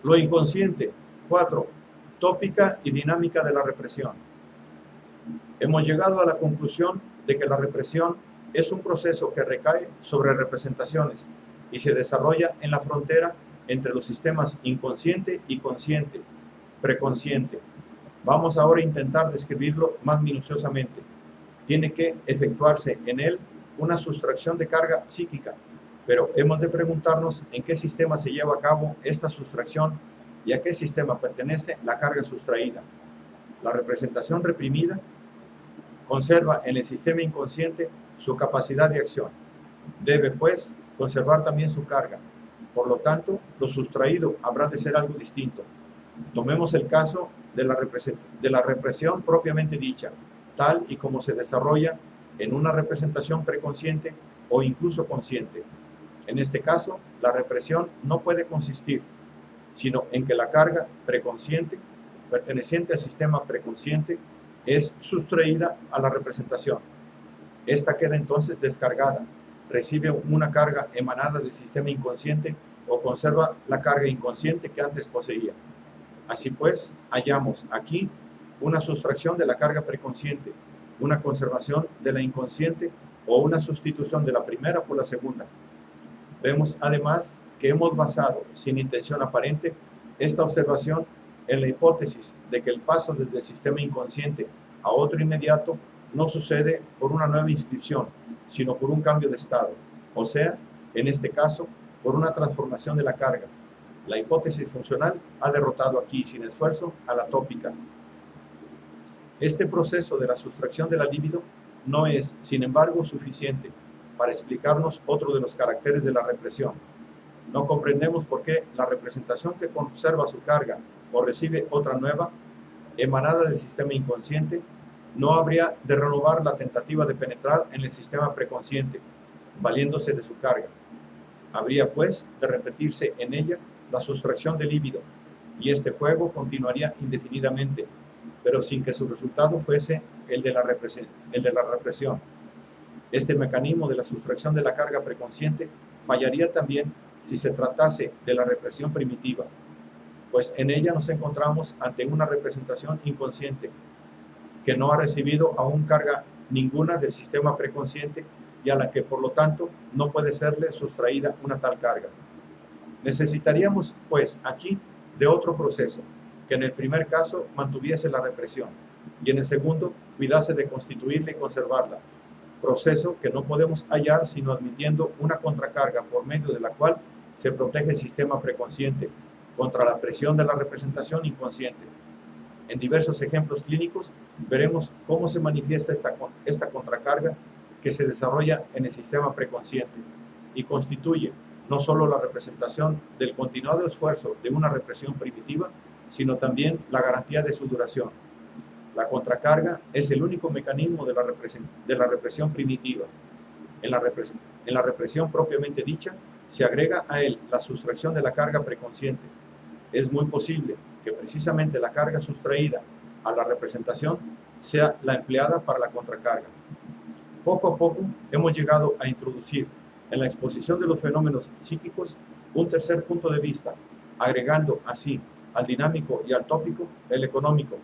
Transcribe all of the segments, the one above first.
Lo inconsciente. 4. Tópica y dinámica de la represión. Hemos llegado a la conclusión de que la represión es un proceso que recae sobre representaciones y se desarrolla en la frontera entre los sistemas inconsciente y consciente, preconsciente. Vamos ahora a intentar describirlo más minuciosamente. Tiene que efectuarse en él una sustracción de carga psíquica, pero hemos de preguntarnos en qué sistema se lleva a cabo esta sustracción y a qué sistema pertenece la carga sustraída. La representación reprimida conserva en el sistema inconsciente su capacidad de acción. Debe, pues, conservar también su carga. Por lo tanto, lo sustraído habrá de ser algo distinto. Tomemos el caso de la represión propiamente dicha, tal y como se desarrolla en una representación preconsciente o incluso consciente. En este caso, la represión no puede consistir sino en que la carga preconsciente, perteneciente al sistema preconsciente, es sustraída a la representación. Esta queda entonces descargada, recibe una carga emanada del sistema inconsciente o conserva la carga inconsciente que antes poseía. Así pues, hallamos aquí una sustracción de la carga preconsciente, una conservación de la inconsciente o una sustitución de la primera por la segunda. Vemos además que hemos basado, sin intención aparente, esta observación en la hipótesis de que el paso desde el sistema inconsciente a otro inmediato no sucede por una nueva inscripción, sino por un cambio de estado, o sea, en este caso, por una transformación de la carga. La hipótesis funcional ha derrotado aquí, sin esfuerzo, a la tópica. Este proceso de la sustracción de la libido no es, sin embargo, suficiente para explicarnos otro de los caracteres de la represión. No comprendemos por qué la representación que conserva su carga o recibe otra nueva, emanada del sistema inconsciente, no habría de renovar la tentativa de penetrar en el sistema preconsciente, valiéndose de su carga. Habría, pues, de repetirse en ella la sustracción del líbido, y este juego continuaría indefinidamente, pero sin que su resultado fuese el de la represión. Este mecanismo de la sustracción de la carga preconsciente fallaría también si se tratase de la represión primitiva, pues en ella nos encontramos ante una representación inconsciente que no ha recibido aún carga ninguna del sistema preconsciente y a la que, por lo tanto, no puede serle sustraída una tal carga. Necesitaríamos, pues, aquí de otro proceso, que en el primer caso mantuviese la represión y en el segundo cuidase de constituirla y conservarla, proceso que no podemos hallar sino admitiendo una contracarga por medio de la cual se protege el sistema preconsciente contra la presión de la representación inconsciente. En diversos ejemplos clínicos veremos cómo se manifiesta esta contracarga que se desarrolla en el sistema preconsciente y constituye no solo la representación del continuado esfuerzo de una represión primitiva, sino también la garantía de su duración. La contracarga es el único mecanismo de la represión primitiva. En la represión propiamente dicha, se agrega a él la sustracción de la carga preconsciente. Es muy posible que precisamente la carga sustraída a la representación sea la empleada para la contracarga. Poco a poco hemos llegado a introducir en la exposición de los fenómenos psíquicos un tercer punto de vista, agregando así al dinámico y al tópico el económico,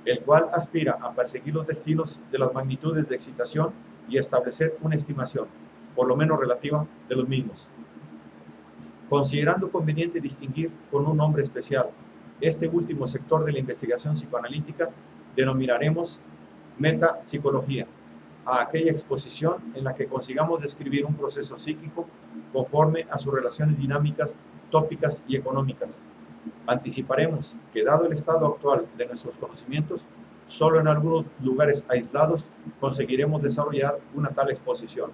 el cual aspira a perseguir los destinos de las magnitudes de excitación y establecer una estimación, por lo menos relativa, de los mismos. Considerando conveniente distinguir con un nombre especial este último sector de la investigación psicoanalítica, denominaremos metapsicología a aquella exposición en la que consigamos describir un proceso psíquico conforme a sus relaciones dinámicas, tópicas y económicas. Anticiparemos que, dado el estado actual de nuestros conocimientos, solo en algunos lugares aislados conseguiremos desarrollar una tal exposición.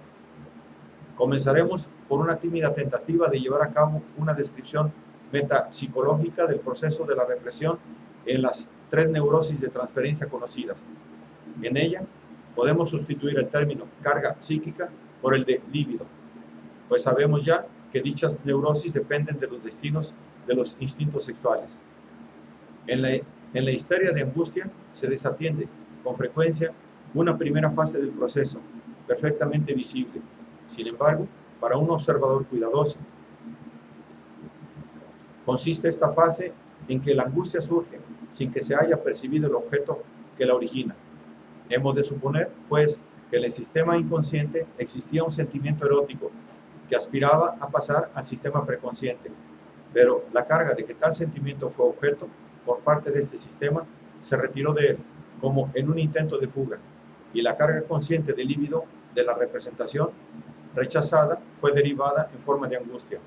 Comenzaremos por una tímida tentativa de llevar a cabo una descripción metapsicológica del proceso de la represión en las 3 neurosis de transferencia conocidas. En ella podemos sustituir el término carga psíquica por el de líbido, pues sabemos ya que dichas neurosis dependen de los destinos de los instintos sexuales. En la histeria de angustia se desatiende con frecuencia una primera fase del proceso, perfectamente visible. Sin embargo, para un observador cuidadoso, Consiste esta fase en que la angustia surge sin que se haya percibido el objeto que la origina. Hemos de suponer, pues, que en el sistema inconsciente existía un sentimiento erótico que aspiraba a pasar al sistema preconsciente, pero la carga de que tal sentimiento fue objeto por parte de este sistema se retiró de él, como en un intento de fuga, y la carga consciente del líbido de la representación rechazada fue derivada en forma de angustia.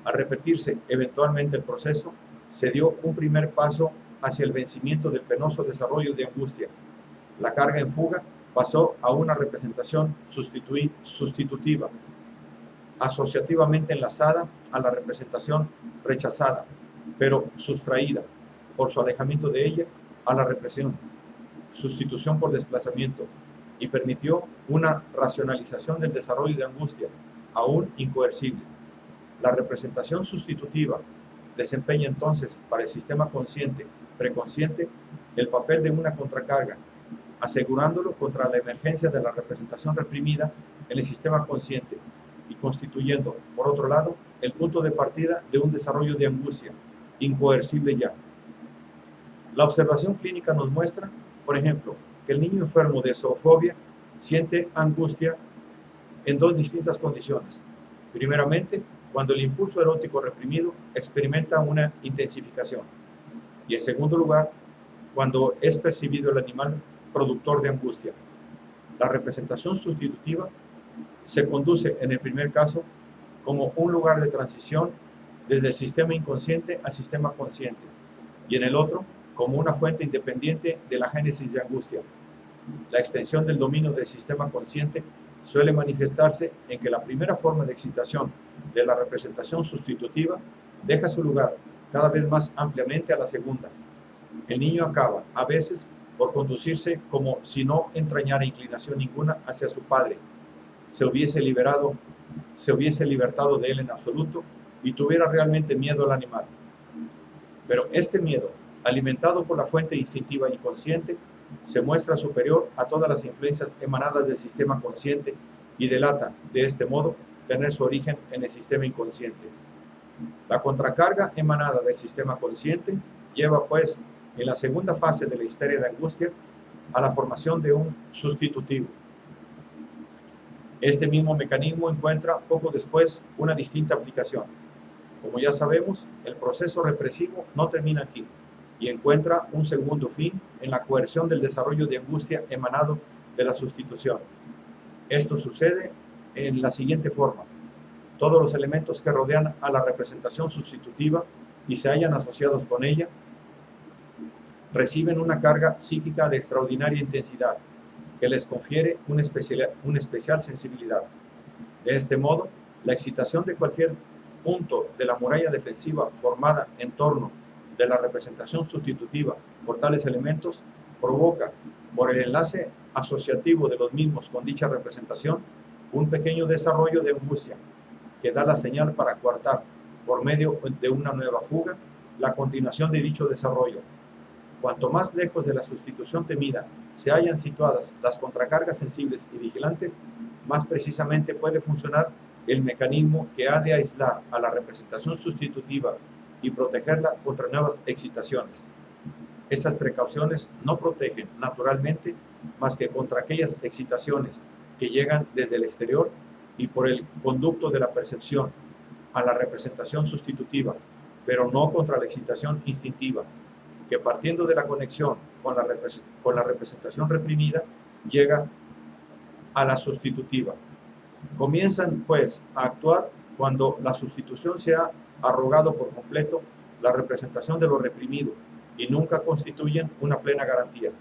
Al repetirse eventualmente el proceso, se dio un primer paso hacia el vencimiento del penoso desarrollo de angustia. La carga en fuga pasó a una representación sustitutiva, asociativamente enlazada a la representación rechazada, pero sustraída por su alejamiento de ella a la represión, sustitución por desplazamiento, y permitió una racionalización del desarrollo de angustia, aún incoercible. La representación sustitutiva desempeña entonces para el sistema consciente, preconsciente, el papel de una contracarga, asegurándolo contra la emergencia de la representación reprimida en el sistema consciente y constituyendo, por otro lado, el punto de partida de un desarrollo de angustia, incoercible ya. La observación clínica nos muestra, por ejemplo, que el niño enfermo de zoofobia siente angustia en dos distintas condiciones. Primeramente, cuando el impulso erótico reprimido experimenta una intensificación. Y en segundo lugar, cuando es percibido el animal productor de angustia. La representación sustitutiva se conduce en el primer caso como un lugar de transición desde el sistema inconsciente al sistema consciente, y en el otro como una fuente independiente de la génesis de angustia. La extensión del dominio del sistema consciente suele manifestarse en que la primera forma de excitación de la representación sustitutiva deja su lugar cada vez más ampliamente a la segunda. El niño acaba, a veces, por conducirse como si no entrañara inclinación ninguna hacia su padre, se hubiese libertado de él en absoluto y tuviera realmente miedo al animal. Pero este miedo, alimentado por la fuente instintiva inconsciente, se muestra superior a todas las influencias emanadas del sistema consciente y delata, de este modo, tener su origen en el sistema inconsciente. La contracarga emanada del sistema consciente lleva, pues, en la segunda fase de la histeria de angustia, a la formación de un sustitutivo. Este mismo mecanismo encuentra poco después una distinta aplicación. Como ya sabemos, el proceso represivo no termina aquí y encuentra un segundo fin en la coerción del desarrollo de angustia emanado de la sustitución. Esto sucede en la siguiente forma. Todos los elementos que rodean a la representación sustitutiva y se hallan asociados con ella reciben una carga psíquica de extraordinaria intensidad que les confiere una especial sensibilidad. De este modo, la excitación de cualquier punto de la muralla defensiva formada en torno de la representación sustitutiva por tales elementos provoca, por el enlace asociativo de los mismos con dicha representación, un pequeño desarrollo de angustia que da la señal para coartar, por medio de una nueva fuga, la continuación de dicho desarrollo. Cuanto más lejos de la sustitución temida se hayan situadas las contracargas sensibles y vigilantes, más precisamente puede funcionar el mecanismo que ha de aislar a la representación sustitutiva y protegerla contra nuevas excitaciones. Estas precauciones no protegen, naturalmente, más que contra aquellas excitaciones que llegan desde el exterior y por el conducto de la percepción a la representación sustitutiva, pero no contra la excitación instintiva, que partiendo de la conexión con la representación reprimida, llega a la sustitutiva. Comienzan, pues, a actuar cuando la sustitución se ha arrogado por completo la representación de lo reprimido y nunca constituyen una plena garantía.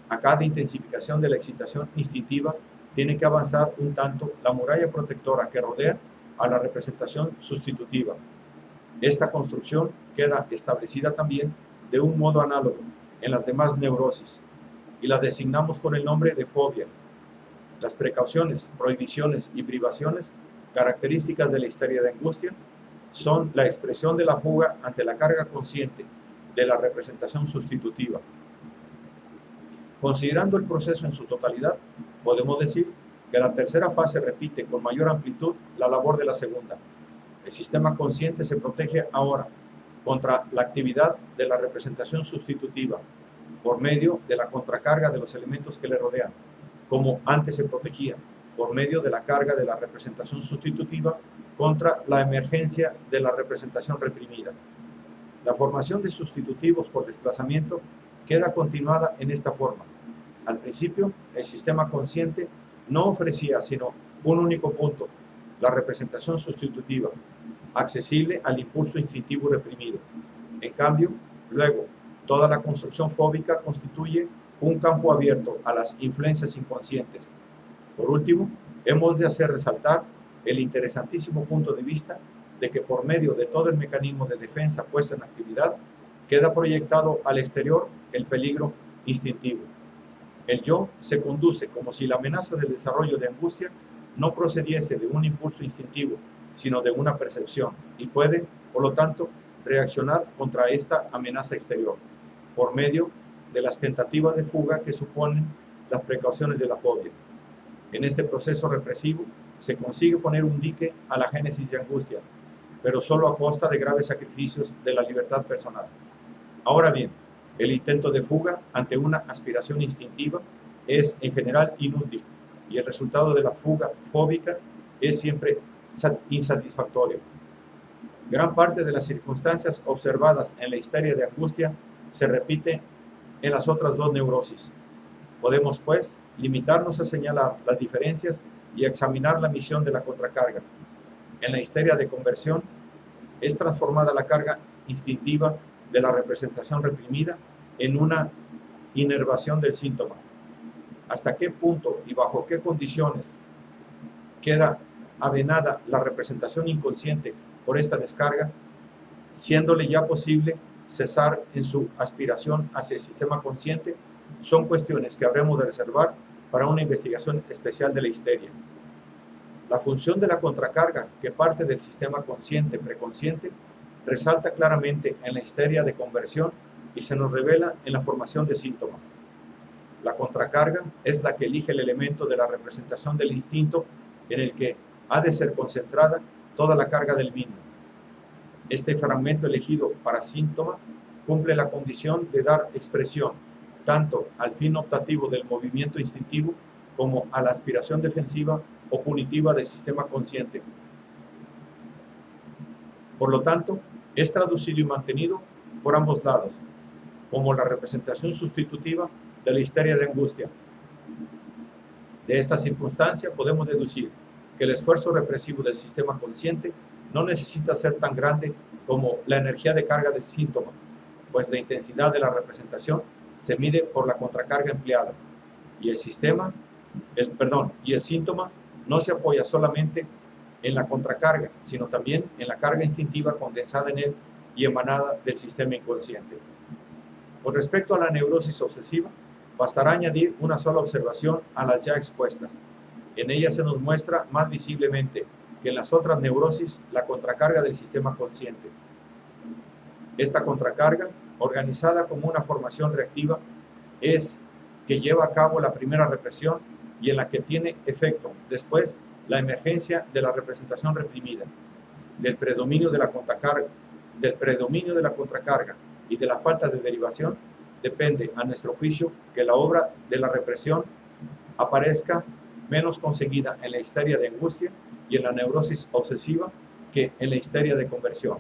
A cada intensificación de la excitación instintiva tiene que avanzar un tanto la muralla protectora que rodea a la representación sustitutiva. Esta construcción queda establecida también de un modo análogo en las demás neurosis y la designamos con el nombre de fobia. Las precauciones, prohibiciones y privaciones características de la histeria de angustia son la expresión de la fuga ante la carga consciente de la representación sustitutiva. Considerando el proceso en su totalidad, podemos decir que la tercera fase repite con mayor amplitud la labor de la segunda. El sistema consciente se protege ahora contra la actividad de la representación sustitutiva por medio de la contracarga de los elementos que le rodean, como antes se protegía por medio de la carga de la representación sustitutiva contra la emergencia de la representación reprimida. La formación de sustitutivos por desplazamiento queda continuada en esta forma. Al principio, el sistema consciente no ofrecía sino un único punto, la representación sustitutiva, accesible al impulso instintivo reprimido. En cambio, luego, toda la construcción fóbica constituye un campo abierto a las influencias inconscientes. Por último, hemos de hacer resaltar el interesantísimo punto de vista de que por medio de todo el mecanismo de defensa puesto en actividad, queda proyectado al exterior el peligro instintivo. El yo se conduce como si la amenaza del desarrollo de angustia no procediese de un impulso instintivo, sino de una percepción, y puede, por lo tanto, reaccionar contra esta amenaza exterior, por medio de las tentativas de fuga que suponen las precauciones de la fobia. En este proceso represivo se consigue poner un dique a la génesis de angustia, pero solo a costa de graves sacrificios de la libertad personal. Ahora bien, el intento de fuga ante una aspiración instintiva es en general inútil y el resultado de la fuga fóbica es siempre insatisfactorio. Gran parte de las circunstancias observadas en la histeria de angustia se repite en las otras dos neurosis. Podemos, pues, limitarnos a señalar las diferencias y a examinar la misión de la contracarga. En la histeria de conversión es transformada la carga instintiva de la representación reprimida en una inervación del síntoma. ¿Hasta qué punto y bajo qué condiciones queda avenada la representación inconsciente por esta descarga, siéndole ya posible cesar en su aspiración hacia el sistema consciente? Son cuestiones que habremos de reservar para una investigación especial de la histeria. La función de la contracarga, que parte del sistema consciente preconsciente, resalta claramente en la histeria de conversión y se nos revela en la formación de síntomas. La contracarga es la que elige el elemento de la representación del instinto en el que ha de ser concentrada toda la carga del mismo. Este fragmento elegido para síntoma cumple la condición de dar expresión tanto al fin optativo del movimiento instintivo como a la aspiración defensiva o punitiva del sistema consciente. Por lo tanto, es traducido y mantenido por ambos lados, como la representación sustitutiva de la histeria de angustia. De esta circunstancia podemos deducir que el esfuerzo represivo del sistema consciente no necesita ser tan grande como la energía de carga del síntoma, pues la intensidad de la representación se mide por la contracarga empleada, y el síntoma no se apoya solamente en la contracarga, sino también en la carga instintiva condensada en él y emanada del sistema inconsciente. Con respecto a la neurosis obsesiva, bastará añadir una sola observación a las ya expuestas. En ella se nos muestra más visiblemente que en las otras neurosis la contracarga del sistema consciente. Esta contracarga, organizada como una formación reactiva, es que lleva a cabo la primera represión y en la que tiene efecto después la emergencia de la representación reprimida, del predominio de la contracarga y de la falta de derivación. Depende, a nuestro juicio, que la obra de la represión aparezca menos conseguida en la histeria de angustia y en la neurosis obsesiva que en la histeria de conversión.